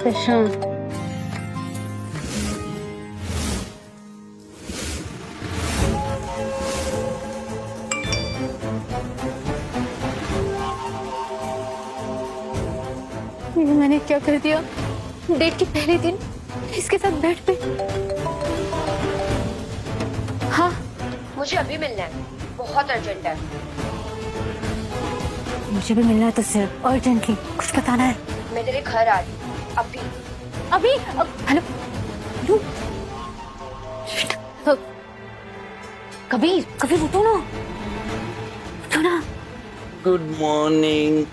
प्रशांत, ये मैंने क्या कर दिया? डेट के पहले दिन इसके साथ बेड पे। हाँ, मुझे अभी मिलना है, बहुत अर्जेंट है। मुझे भी मिलना है तो सिर्फ अर्जेंटली कुछ बताना है। मैं तेरे घर आ रही हूँ अभी। हेलो यू कबीर, कबीर उठो ना, उठो ना। Good morning.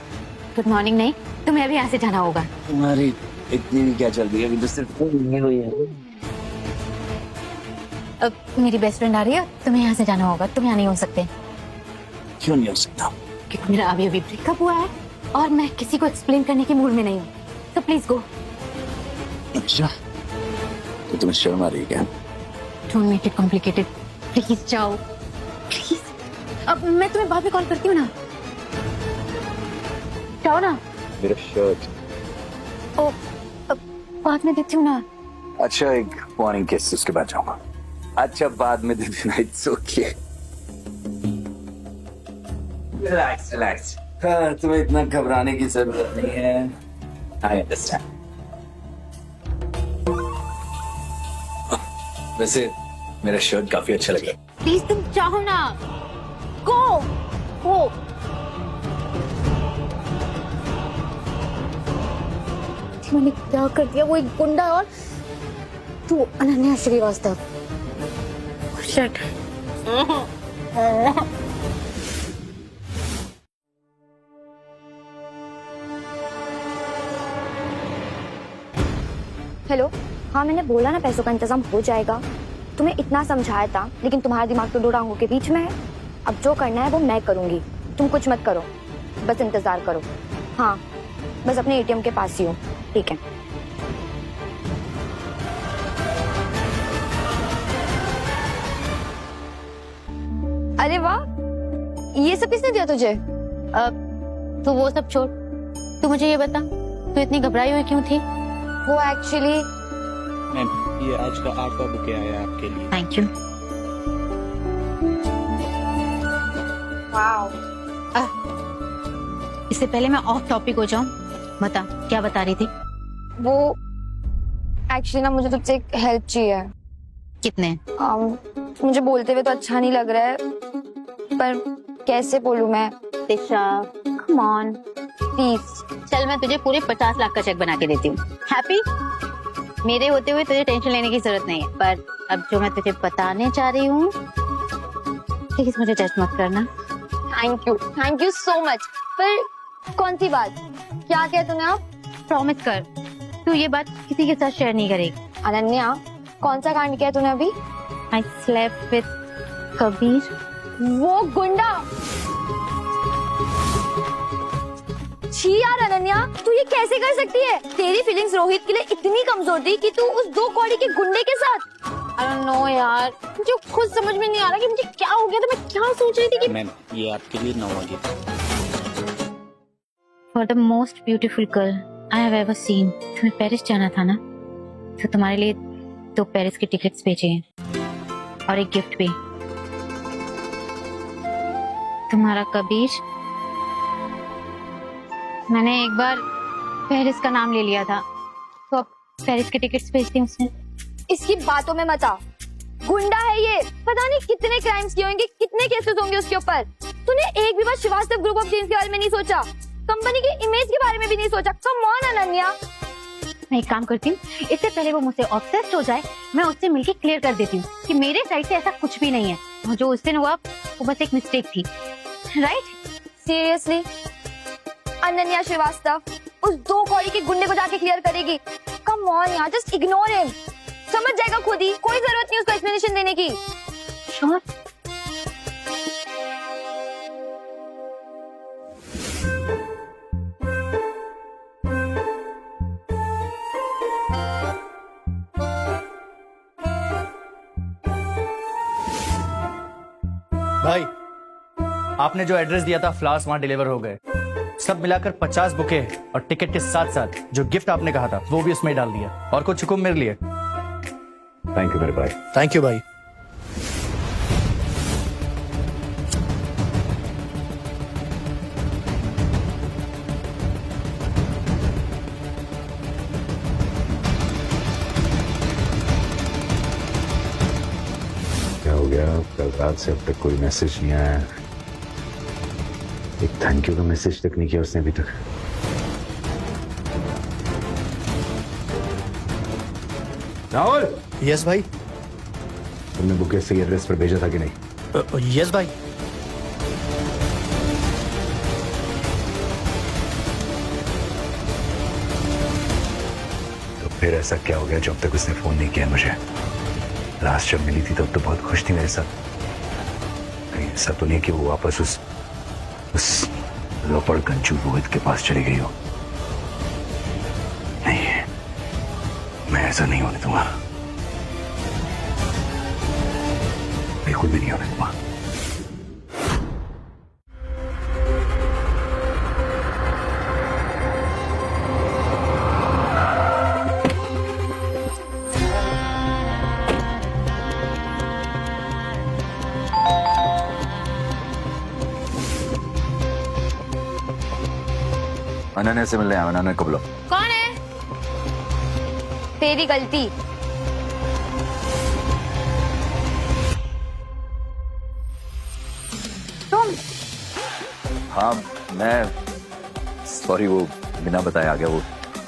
गुड मॉर्निंग नहीं, तुम्हें अभी यहाँ से जाना होगा। तुम्हारी इतनी भी क्या चल रही है? अभी तो सिर्फ फोन नहीं हुई है। अब मेरी बेस्ट फ्रेंड आ रही है, तुम्हें यहाँ से जाना होगा। तुम यहाँ नहीं हो सकते। क्यों नहीं हो सकता? क्योंकि मेरा अभी ब्रेकअप हुआ है और मैं किसी को एक्सप्लेन करने की मूड में नहीं हूँ। तो प्लीज गो। अच्छा, तो तुम्हें शर्म आ रही है क्या? Don't make it complicated, please जाओ प्लीज। अब मैं तुम्हें बाद में कॉल करती हूँ ना। जाओ ना। मेरा शर्ट। ओ, अब बाद में देती हूँ ना। अच्छा, एक मॉर्निंग किस, उसके बाद जाऊंगा। अच्छा, बाद में दे देना। It's okay. Relax relax. हाँ, तुम्हें इतना घबराने की जरूरत नहीं है। I understand. वैसे मेरा शर्ट काफी अच्छा लगा। प्लीज तुम चाहो ना। गो गो। मैंने क्या कर दिया? वो एक गुंडा और तू अनन्या श्रीवास्तव। शिट। हेलो, हाँ मैंने बोला ना पैसों का इंतजाम हो जाएगा। तुम्हें इतना समझाया था, लेकिन तुम्हारा दिमाग तो दो टांगों के बीच में है। अब जो करना है वो मैं करूंगी, तुम कुछ मत करो, बस इंतजार करो। हाँ, बस अपने एटीएम के पास ही हो, ठीक है? अरे वाह, ये सब किसने दिया तुझे? अब तो वो सब छोड़, तू मुझे ये बता, तू इतनी घबराई हुई क्यों थी? वो एक्चुअली मैम, ये आज का आपका बुके आया है आपके लिए। Thank you. वाओ। इससे पहले मैं ऑफ टॉपिक हो जाऊं, बता क्या बता रही थी? वो एक्चुअली ना मुझे तुझसे एक हेल्प चाहिए। कितने? मुझे बोलते हुए तो अच्छा नहीं लग रहा है, पर कैसे बोलूं मैं? दिशा, कम ऑन प्लीज। चल, मैं तुझे पूरे 50 लाख का चेक बना के देती हूँ। हैप्पी? मेरे होते हुए तुझे टेंशन लेने की जरूरत नहीं है, पर अब जो मैं तुझे बताने चाह रही हूँ, प्लीज मुझे जज मत करना। Thank you so much. पर कौन सी बात? क्या किया तूने? आप प्रॉमिस कर, तू ये बात किसी के साथ शेयर नहीं करेगी। अनन्या, कौन सा कांड किया तूने अभी? I slept with Kabir. वो गुंडा। छी यार अनन्या, तू ये कैसे कर सकती है? तेरी फीलिंग्स रोहित के लिए इतनी कमजोर थी कि तू उस दो कौड़ी के गुंडे के साथ। I don't know यार, मुझे खुद समझ में नहीं आ रहा कि मुझे क्या हो गया था। मैं क्या सोच रही थी कि मैम, ये आपके लिए 9 बजे। For the most beautiful girl I have ever seen. तुम्हें पेरिस जाना था ना, तो तुम्हारे लिए 2 पेरिस की टिकट्स भेजे हैं और एक गिफ्ट भी। तुम्हारा कबीर। मैंने एक बार पेरिस का नाम ले लिया था, तो अब पेरिस की टिकट्स भेजती हूँ उसने। इसकी बातों में मत आ। गुंडा है ये, पता नहीं कितने क्राइम्स किए होंगे, कितने केसेस होंगे उसके ऊपर। तूने एक भी बार श्रीवास्तव ग्रुप ऑफ जेन्स के बारे में नहीं सोचा, कंपनी की इमेज के बारे में भी नहीं सोचा। Come on Ananya. मैं एक काम करती हूँ, इससे पहले वो मुझसे ऑब्सेस्ड हो जाए, मैं उससे मिलके क्लियर कर देती हूँ कि मेरे साइड से ऐसा कुछ भी नहीं है, और जो उस दिन हुआ वो बस एक मिस्टेक थी। राइट? सीरियसली अनन्या श्रीवास्तव उस दो कौड़ी के गुंडे को जाके क्लियर करेगी? कम ऑन यार, जस्ट इग्नोर हिम। समझ जाएगा खुद ही, कोई जरूरत नहीं उसको एक्सप्लेनेशन देने की। श्योर? भाई, आपने जो एड्रेस दिया था फ्लावर्स वहां डिलीवर हो गए। सब मिलाकर 50 बुके और टिकट के साथ साथ जो गिफ्ट आपने कहा था वो भी उसमें डाल दिया, और कुछ हुक्म मेरे लिए। थैंक यू मेरे भाई। थैंक यू भाई। क्या हो गया? कल रात से अब तक कोई मैसेज नहीं आया। एक थैंक यू का मैसेज तक नहीं किया उसने अभी तक। राहुल, यस भाई। तुमने बुके से एड्रेस पर भेजा था कि नहीं? यस भाई। तो फिर ऐसा क्या हो गया जब तक उसने फोन नहीं किया मुझे? लास्ट जब मिली थी तब तो बहुत खुश थी मेरे साथ। कहीं ऐसा तो नहीं कि वो वापस उस लोपड़ गंजू रोहित के पास चली गई हो? नहीं, मैं ऐसा नहीं होने दूंगा, बिल्कुल भी नहीं होने दूंगा। अनन्या से मिलने आया। अनन्या को बुलाओ। कौन है? तेरी गलती। तुम? हाँ मैं सॉरी, वो बिना बताए आ गया। वो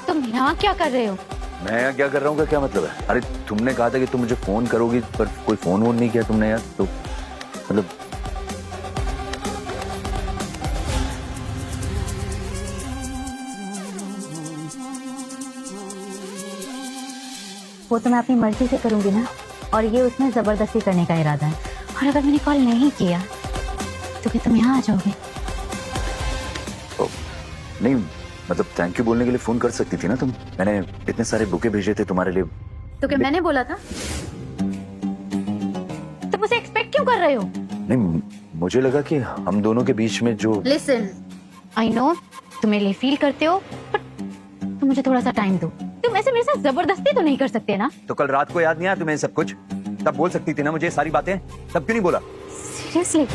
तुम यहाँ क्या कर रहे हो? मैं यहाँ क्या कर रहा हूँ का क्या मतलब है? अरे तुमने कहा था कि तुम मुझे फोन करोगी, पर कोई फोन वोन नहीं किया तुमने यार। तो मतलब वो तो मैं अपनी मर्जी से करूंगी ना, और ये उसमें जबरदस्ती करने का इरादा है। और अगर मैंने कॉल नहीं किया तो क्या तुम यहाँ आ जाओगे? नहीं, मतलब थैंक यू बोलने के लिए फोन कर सकती थी ना तुम। मैंने इतने सारे बुके भेजे थे तुम्हारे लिए। तो क्या मैंने बोला था? तुम उसे एक्सपेक्ट क्यों कर रहे हो? नहीं, मुझे लगा कि हम दोनों के बीच में जो लिसन, आई नो तुम मेरे लिए फील करते हो, बट तुम मुझे थोड़ा सा टाइम दो। तुम ऐसे मेरे साथ जबरदस्ती तो नहीं कर सकते ना? तो कल रात को याद नहीं आया तुम्हें सब कुछ? तब बोल सकती थी ना मुझे सारी बातें, तब क्यों नहीं बोला? सीरियसली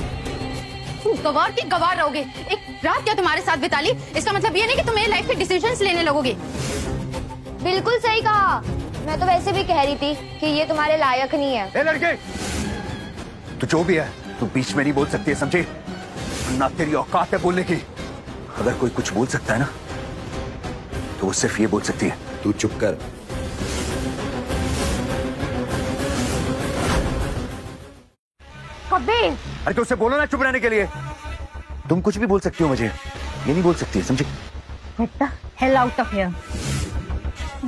तुम गवार की गवार रहोगे। एक रात क्या तुम्हारे साथ बिता ली, इसका मतलब ये नहीं कि तुम मेरी लाइफ के डिसीजंस लेने लगोगे। बिल्कुल सही कहा। मैं तो वैसे भी कह रही थी कि ये तुम्हारे लायक नहीं है। ए लड़के, तू जो भी है तू बीच में नहीं बोल सकती है, समझी? ना तेरी औकात है बोलने की। अगर कोई कुछ बोल सकता है ना तो वो सिर्फ ये बोल सकती है, तू चुप कर। अबे अरे तो उसे बोलो ना चुप रहने के लिए। तुम कुछ भी बोल सकती हो, मुझे ये नहीं बोल सकती है, समझी? Get the hell out of here.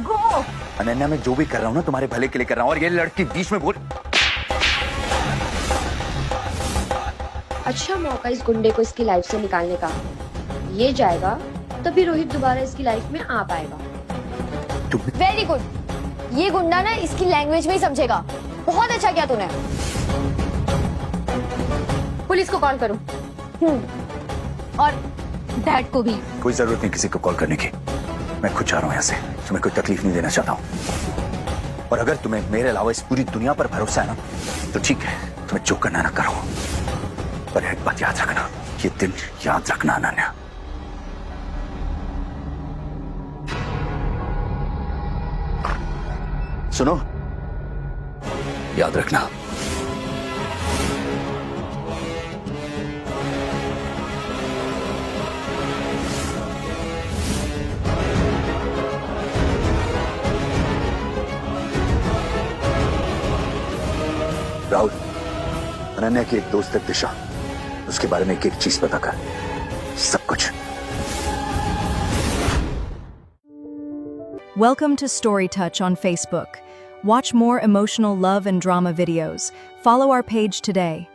Go. Ananya, मैं जो भी कर रहा हूँ ना तुम्हारे भले के लिए कर रहा हूँ, और ये लड़की बीच में बोल। अच्छा मौका इस गुंडे को इसकी लाइफ से निकालने का। ये जाएगा तभी रोहित दोबारा इसकी लाइफ में आ पाएगा। Very good. ये गुंडा ना इसकी लैंग्वेज में ही समझेगा। बहुत अच्छा किया तूने। पुलिस को कॉल करो। और डैड को भी। कोई जरूरत नहीं किसी को कॉल करने की। मैं खुद जा रहा हूँ यहाँ से। तुम्हें कोई तकलीफ नहीं देना चाहता हूँ। और अगर तुम्हें मेरे अलावा इस पूरी दुनिया पर भरोसा है ना तो ठीक है, तुम्हें जो करना ना करो। पर एक बात याद रखना, ये दिन याद रखना अनन्या। सुनो, याद रखना। राहुल, अनन्या की एक दोस्त है दिशा, उसके बारे में एक चीज पता कर, सब कुछ। Welcome to Story Touch on Facebook. Watch more emotional love and drama videos. Follow our page today.